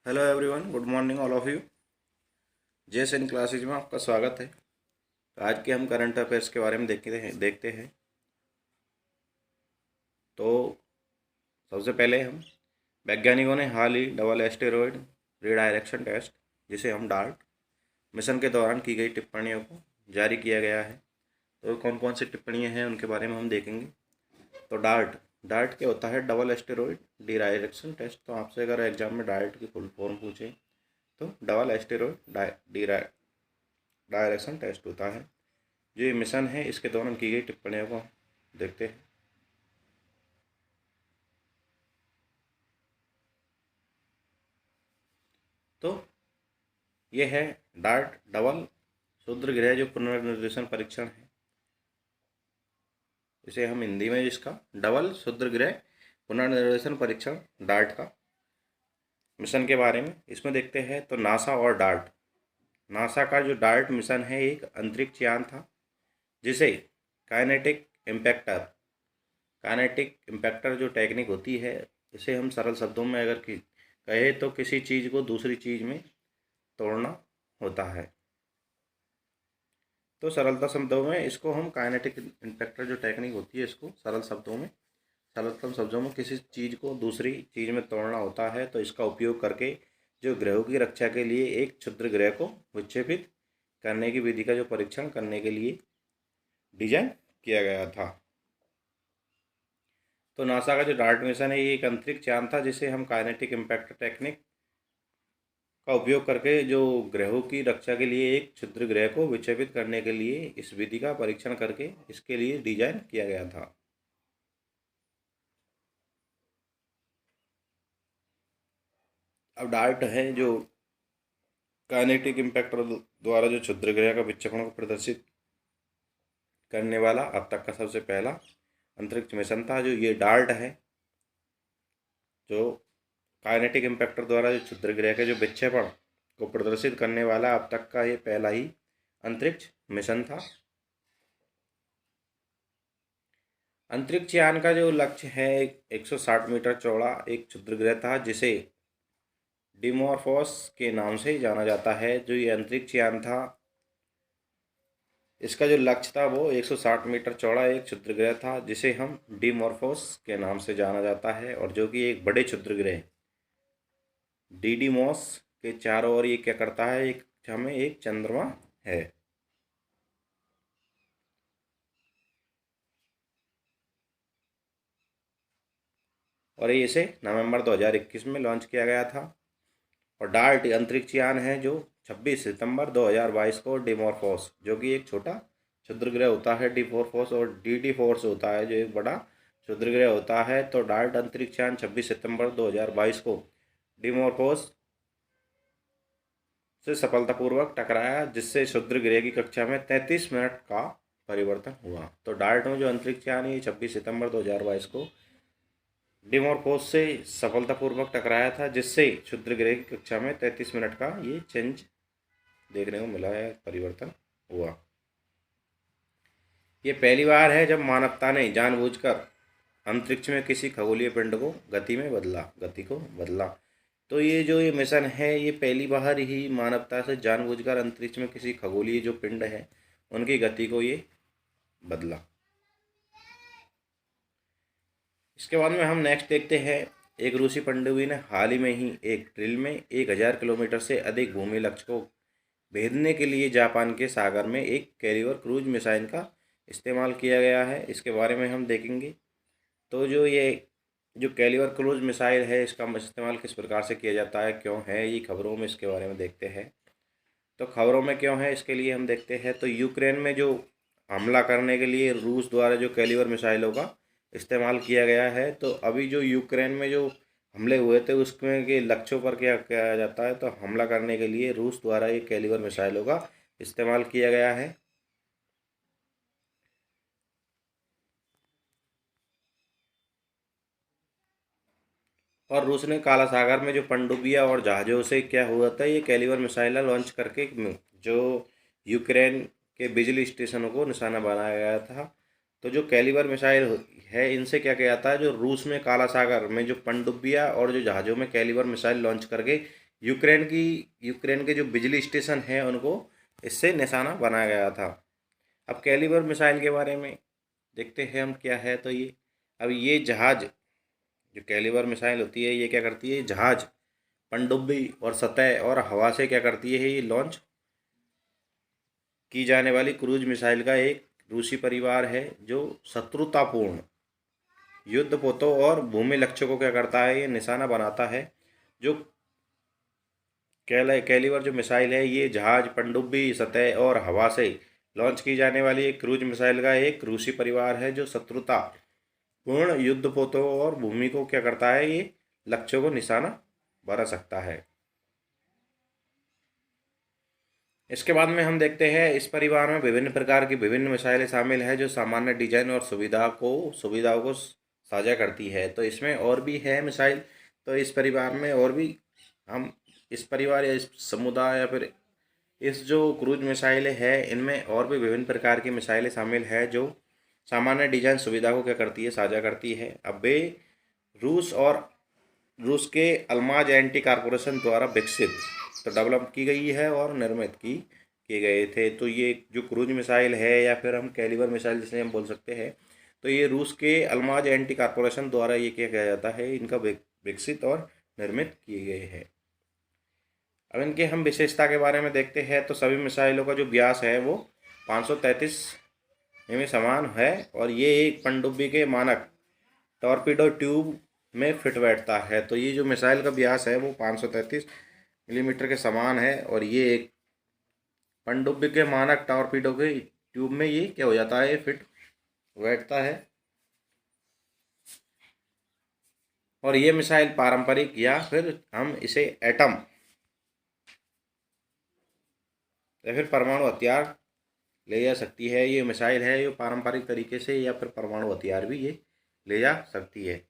Hello everyone, good morning all of you. JS in classes में आपका स्वागत है। तो आज के हम करंट अफेयर्स के बारे में देखते हैं। तो सबसे पहले हम वैज्ञानिकों ने हाल ही डबल एस्टेरॉयड रीडायरेक्शन टेस्ट, जिसे हम डार्ट, मिशन के दौरान की गई टिप्पणियों को जारी किया गया है। तो कौन कौन सी टिप्पणियाँ हैं उनके बारे में हम देखेंगे। तो डार्ट डार्ट क्या होता है? Double asteroid redirection test. तो आपसे अगर एग्जाम में डार्ट की फुल फॉर्म पूछे तो डबल एस्टेरॉयड डायरेक्शन टेस्ट होता है। जो ये मिशन है, इसके दौरान की गई टिप्पणियों को देखते हैं। तो ये है डार्ट डबल क्षुद्रग्रह जो पुनर्निर्देशन परीक्षण है। इसे हम हिंदी में इसका डबल क्षुद्रग्रह पुनर्निर्देशन परीक्षण डार्ट का मिशन के बारे में इसमें देखते हैं। तो नासा और डार्ट, नासा का जो डार्ट मिशन है एक अंतरिक्ष यान था जिसे काइनेटिक इम्पैक्टर काइनेटिक इम्पैक्टर जो टेक्निक होती है, इसे हम सरल शब्दों में अगर कहे तो किसी चीज़ को दूसरी चीज़ में तोड़ना होता है। तो सरलता शब्दों में इसको हम काइनेटिक इम्पैक्टर जो टेक्निक होती है, इसको सरलतम शब्दों में किसी चीज़ को दूसरी चीज़ में तोड़ना होता है। तो इसका उपयोग करके जो ग्रहों की रक्षा के लिए एक क्षुद्र ग्रह को विक्षेपित करने की विधि का जो परीक्षण करने के लिए डिजाइन किया गया था। तो नासा का जो डार्ट मिशन है, ये एक अंतरिक्ष यान था जिसे हम काइनेटिक इम्पैक्टर टेक्निक का उपयोग करके जो ग्रहों की रक्षा के लिए एक क्षुद्र ग्रह को विक्षेपित करने के लिए इस विधि का परीक्षण करके इसके लिए डिजाइन किया गया था। अब डार्ट है जो काइनेटिक इम्पैक्टर द्वारा जो क्षुद्र ग्रह का विक्षेपण को प्रदर्शित करने वाला अब तक का सबसे पहला अंतरिक्ष मिशन था। जो ये डार्ट है जो काइनेटिक इम्पैक्टर द्वारा जो क्षुद्र ग्रह के जो विक्षेपण को प्रदर्शित करने वाला अब तक का ये पहला ही अंतरिक्ष मिशन था। अंतरिक्ष यान का जो लक्ष्य है 160 मीटर चौड़ा एक क्षुद्र ग्रह था जिसे डिमॉर्फोस के नाम से जाना जाता है। जो ये अंतरिक्ष यान था, इसका जो लक्ष्य था वो 160 मीटर चौड़ा एक क्षुद्र ग्रह था जिसे हम डिमॉर्फोस के नाम से जाना जाता है, और जो कि एक बड़े क्षुद्र ग्रह डीडीमॉस के चारों ओर ये क्या करता है, एक हमें एक चंद्रमा है। और ये इसे नवंबर 2021 में लॉन्च किया गया था। और डार्ट अंतरिक्ष यान है जो 26 सितंबर 2022 को डिमॉर्फोस, जो कि एक छोटा क्षुद्र ग्रह होता है डिमॉर्फोस, और डी फोर्स होता है जो एक बड़ा क्षुद्र ग्रह होता है। तो डार्ट अंतरिक्ष यान 26 सितंबर 2022 को डिमॉर्फोस से सफलतापूर्वक टकराया, जिससे क्षुद्र ग्रह की कक्षा में 33 मिनट का परिवर्तन हुआ। तो डार्ट में जो अंतरिक्ष यान है 26 सितंबर 2022 को डिमॉर्फोस से सफलतापूर्वक टकराया था, जिससे क्षुद्र ग्रह की कक्षा में 33 मिनट का ये चेंज देखने को मिला है, परिवर्तन हुआ। ये पहली बार है जब मानवता ने जानबूझकर अंतरिक्ष में किसी खगोलीय पिंड को गति को बदला। तो ये जो ये मिशन है, ये पहली बार ही मानवता से जानबूझकर अंतरिक्ष में किसी खगोलीय जो पिंड है उनकी गति को ये बदला। इसके बाद में हम नेक्स्ट देखते हैं। एक रूसी पनडुब्बी ने हाल ही में ही एक ड्रिल में 1000 किलोमीटर से अधिक भूमि लक्ष्य को भेदने के लिए जापान के सागर में एक कैरियर क्रूज मिसाइल का इस्तेमाल किया गया है। इसके बारे में हम देखेंगे। तो जो कैलिवर क्रूज मिसाइल है, इसका इस्तेमाल किस प्रकार से किया जाता है, क्यों है, ये खबरों में इसके बारे में देखते हैं। तो खबरों में क्यों है इसके लिए हम देखते हैं। तो यूक्रेन में जो हमला करने के लिए रूस द्वारा जो कैलिवर मिसाइलों का इस्तेमाल किया गया है, तो अभी जो यूक्रेन में जो हमले हुए थे उसमें के लक्ष्यों पर क्या किया जाता है, तो हमला करने के लिए रूस द्वारा ये कैलिवर मिसाइलों का इस्तेमाल किया गया है। और रूस ने काला सागर में जो पनडुब्बियाँ और जहाज़ों से क्या हुआ था, ये कैलिबर मिसाइल लॉन्च करके जो यूक्रेन के बिजली स्टेशनों को निशाना बनाया गया था। तो जो कैलिबर मिसाइल है, इनसे क्या किया था, जो रूस में काला सागर में जो पनडुब्बियाँ और जो जहाज़ों में कैलिबर मिसाइल लॉन्च करके यूक्रेन के जो बिजली स्टेशन हैं उनको इससे निशाना बनाया गया था। अब कैलिबर मिसाइल के बारे में देखते हैं हम क्या है। तो ये अब ये जहाज़, जो कैलिबर मिसाइल होती है, ये क्या करती है, जहाज़, पनडुब्बी और सतह और हवा से क्या करती है, ये लॉन्च की जाने वाली क्रूज मिसाइल का एक रूसी परिवार है जो शत्रुतापूर्ण युद्धपोतों और भूमि लक्ष्यों को क्या करता है, ये निशाना बनाता है। जो कैलिबर जो मिसाइल है, ये जहाज, पनडुब्बी, सतह और हवा से लॉन्च की जाने वाली एक क्रूज मिसाइल का एक रूसी परिवार है जो शत्रुता पूर्ण युद्धपोतों और भूमि को क्या करता है, ये लक्ष्यों को निशाना बना सकता है। इसके बाद में हम देखते हैं इस परिवार में विभिन्न प्रकार की विभिन्न मिसाइलें शामिल हैं जो सामान्य डिजाइन और सुविधाओं को साझा करती है। तो इसमें और भी है मिसाइल। तो इस परिवार में और भी हम इस परिवार या इस समुदाय या फिर इस जो क्रूज मिसाइलें हैं, इनमें और भी विभिन्न प्रकार की मिसाइलें शामिल है जो सामान्य डिजाइन सुविधा को क्या करती है, साझा करती है। अब वे रूस के अल्माज एंटी कारपोरेशन द्वारा विकसित तो डेवलप की गई है और निर्मित किए गए थे। तो ये जो क्रूज मिसाइल है या फिर हम कैलिबर मिसाइल जिसे हम बोल सकते हैं, तो ये रूस के अल्माज एंटी कारपोरेशन द्वारा ये किया गया जाता है, इनका विकसित और निर्मित किए गए हैं। अब इनके हम विशेषता के बारे में देखते हैं। तो सभी मिसाइलों का जो व्यास है वो 533 में समान है और ये एक पनडुब्बी के मानक टॉर्पीडो ट्यूब में फिट बैठता है। तो ये जो मिसाइल का व्यास है वो 533 मिलीमीटर के समान है और ये एक पनडुब्बी के मानक टॉर्पीडो के ट्यूब में ये क्या हो जाता है, ये फिट बैठता है। और ये मिसाइल पारंपरिक या फिर हम इसे एटम या फिर परमाणु हथियार ले जा सकती है। ये मिसाइल है ये पारंपरिक तरीके से या फिर परमाणु हथियार भी ये ले जा सकती है।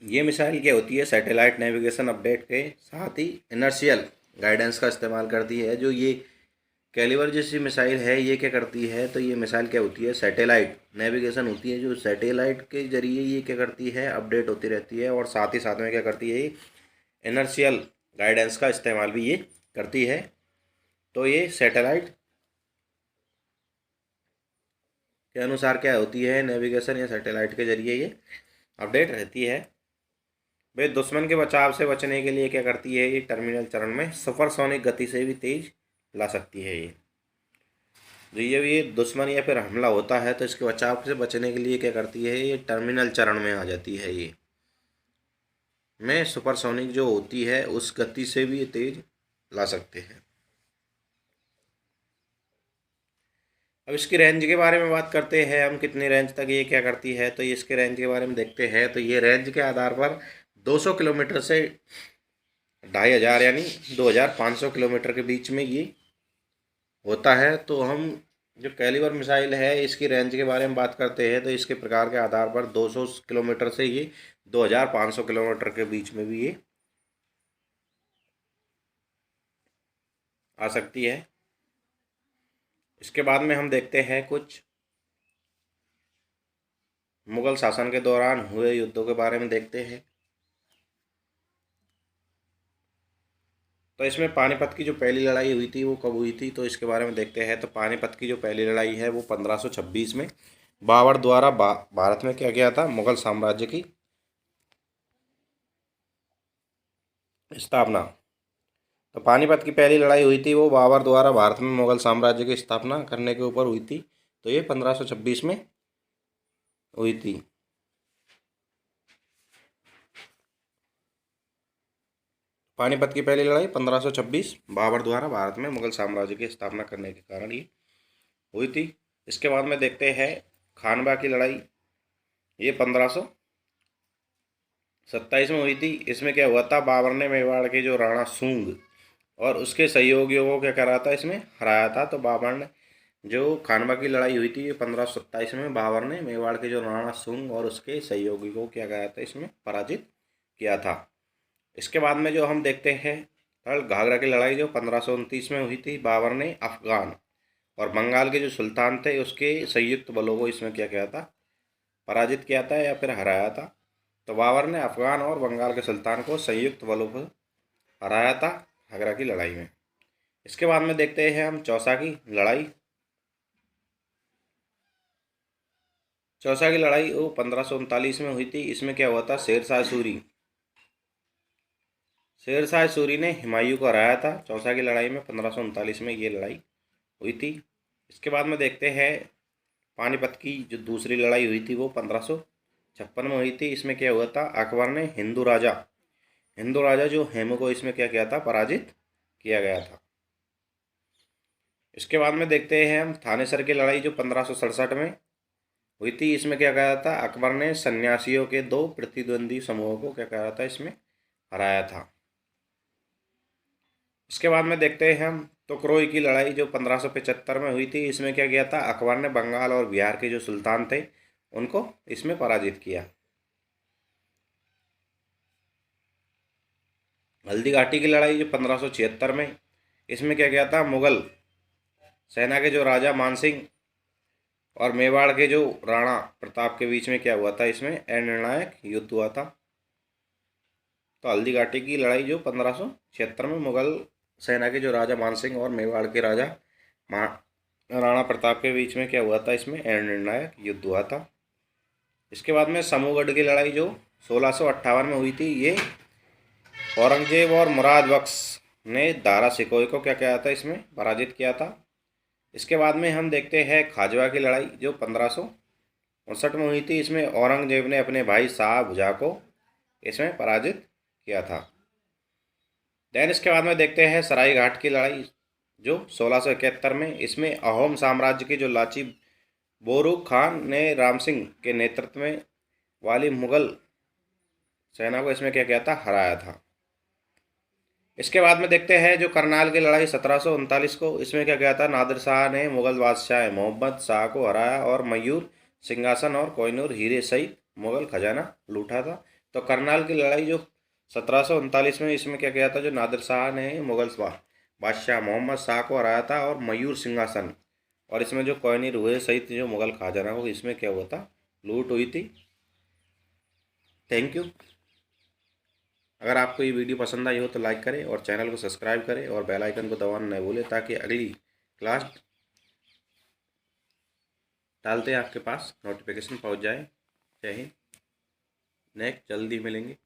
ये मिसाइल क्या होती है, सैटेलाइट नेविगेशन अपडेट के साथ ही इनर्शियल गाइडेंस का इस्तेमाल करती है। जो ये कैलिबर जैसी मिसाइल है, ये क्या करती है, तो ये मिसाइल क्या होती है, सैटेलाइट नेविगेशन होती है। जो सैटेलाइट के जरिए ये क्या करती है, अपडेट होती रहती है और साथ ही साथ में क्या करती है, इनर्शियल गाइडेंस का इस्तेमाल भी ये करती है। तो ये सैटेलाइट के अनुसार क्या होती है, नेविगेशन या सैटेलाइट के जरिए ये अपडेट रहती है। वे दुश्मन के बचाव से बचने के लिए क्या करती है, ये टर्मिनल चरण में सुपरसोनिक गति से भी तेज ला सकती है। ये जब ये दुश्मन या फिर हमला होता है तो इसके बचाव से बचने के लिए क्या करती है, ये टर्मिनल चरण में आ जाती है। ये में सुपरसोनिक जो होती है उस गति से भी ये तेज ला सकते हैं। अब इसकी रेंज के बारे में बात करते हैं हम, कितनी रेंज तक ये क्या करती है। तो ये इसके रेंज के बारे में देखते हैं। तो ये रेंज के आधार पर 200 किलोमीटर से 2500 यानी 2500 किलोमीटर के बीच में ये होता है। तो हम जो कैलिबर मिसाइल है इसकी रेंज के बारे में बात करते हैं। तो इसके प्रकार के आधार पर 200 किलोमीटर से ये 2500 किलोमीटर के बीच में भी ये आ सकती है। इसके बाद में हम देखते हैं कुछ मुगल शासन के दौरान हुए युद्धों के बारे में देखते हैं। तो इसमें पानीपत की जो पहली लड़ाई हुई थी वो कब हुई थी, तो इसके बारे में देखते हैं। तो पानीपत की जो पहली लड़ाई है वो 1526 में बाबर द्वारा भारत में क्या किया था, मुगल साम्राज्य की स्थापना। तो पानीपत की पहली लड़ाई हुई थी वो बाबर द्वारा भारत में मुगल साम्राज्य की स्थापना करने के ऊपर हुई थी। तो ये 1526 में हुई थी। पानीपत की पहली लड़ाई 1526 बाबर द्वारा भारत में मुगल साम्राज्य की स्थापना करने के कारण ये हुई थी। इसके बाद में देखते हैं खानवा की लड़ाई, ये 1527 में हुई थी। इसमें क्या हुआ था, बाबर ने मेवाड़ के जो राणा सूंग और उसके सहयोगियों को क्या करा था, इसमें हराया था। तो बाबर ने जो खानवा की लड़ाई हुई थी ये 1527 में बाबर ने मेवाड़ के जो राणा सूंग और उसके सहयोगी को क्या करा था, इसमें पराजित किया था। इसके बाद में जो हम देखते हैं घाघरा की लड़ाई जो 1529 में हुई थी। बाबर ने अफगान और बंगाल के जो सुल्तान थे उसके संयुक्त बलों को इसमें क्या किया था, पराजित किया था या फिर हराया था। तो बाबर ने अफगान और बंगाल के सुल्तान को संयुक्त बलों पर हराया था आगरा की लड़ाई में। इसके बाद में देखते हैं हम चौसा की लड़ाई। चौसा की लड़ाई वो 1539 में हुई थी। इसमें क्या हुआ था, शेरशाह सूरी ने हुमायूं को हराया था चौसा की लड़ाई में। 1539 में ये लड़ाई हुई थी। इसके बाद में देखते हैं पानीपत की जो दूसरी लड़ाई हुई थी वो 1556 में हुई थी। इसमें क्या हुआ था, अकबर ने हिंदू राजा जो हेमू को इसमें क्या किया था, पराजित किया गया था। इसके बाद में देखते हैं हम थानेसर की लड़ाई जो 1567 में हुई थी। इसमें क्या कहा था, अकबर ने सन्यासियों के दो प्रतिद्वंदी समूहों को क्या कहा था, इसमें हराया था। इसके बाद में देखते हैं हम तुकरोई की लड़ाई जो 1575 में हुई थी। इसमें क्या किया था, अकबर ने बंगाल और बिहार के जो सुल्तान थे उनको इसमें पराजित किया। हल्दी घाटी की लड़ाई जो 1576 में, इसमें क्या किया था, मुगल सेना के जो राजा मानसिंह और मेवाड़ के जो राणा प्रताप के बीच में क्या हुआ था, इसमें अनिर्णायक युद्ध हुआ था। तो हल्दी घाटी की लड़ाई जो 1576 में मुगल सेना के जो राजा मानसिंह और मेवाड़ के राजा राणा प्रताप के बीच में क्या हुआ था, इसमें निर्णायक युद्ध हुआ था। इसके बाद में समूहगढ़ की लड़ाई जो 1658 में हुई थी। ये औरंगजेब और मुराद बख्श ने दारा सिकोही को क्या किया था, इसमें पराजित किया था। इसके बाद में हम देखते हैं खाजवा की लड़ाई जो 1559 में हुई थी। इसमें औरंगजेब ने अपने भाई शाह भुजा को इसमें पराजित किया था। देन इसके बाद में देखते हैं सराय घाट की लड़ाई जो 1671 में, इसमें अहोम साम्राज्य के जो लाची बोरू खान ने राम सिंह के नेतृत्व में वाली मुगल सेना को इसमें क्या किया था, हराया था। इसके बाद में देखते हैं जो करनाल की लड़ाई 1739 को, इसमें क्या किया था, नादिर शाह ने मुगल बादशाह मोहम्मद शाह को हराया और मयूर सिंहासन और कोहिनूर हीरे सहित मुगल खजाना लूटा था। तो करनाल की लड़ाई जो 1739 में, इसमें क्या किया था, जो नादिर शाह ने मुगल बादशाह मोहम्मद शाह को हराया था और मयूर सिंहासन और इसमें जो कोहिनूर हुए सहित जो मुगल खजाना को इसमें क्या हुआ था, लूट हुई थी। Thank you. अगर आपको ये वीडियो पसंद आई हो तो लाइक करें और चैनल को सब्सक्राइब करें और बेल आइकन को दबाना न भूलें ताकि अगली क्लास डालते आपके पास नोटिफिकेशन पहुंच जाए। जय हिंद। नेक्स्ट जल्दी मिलेंगे।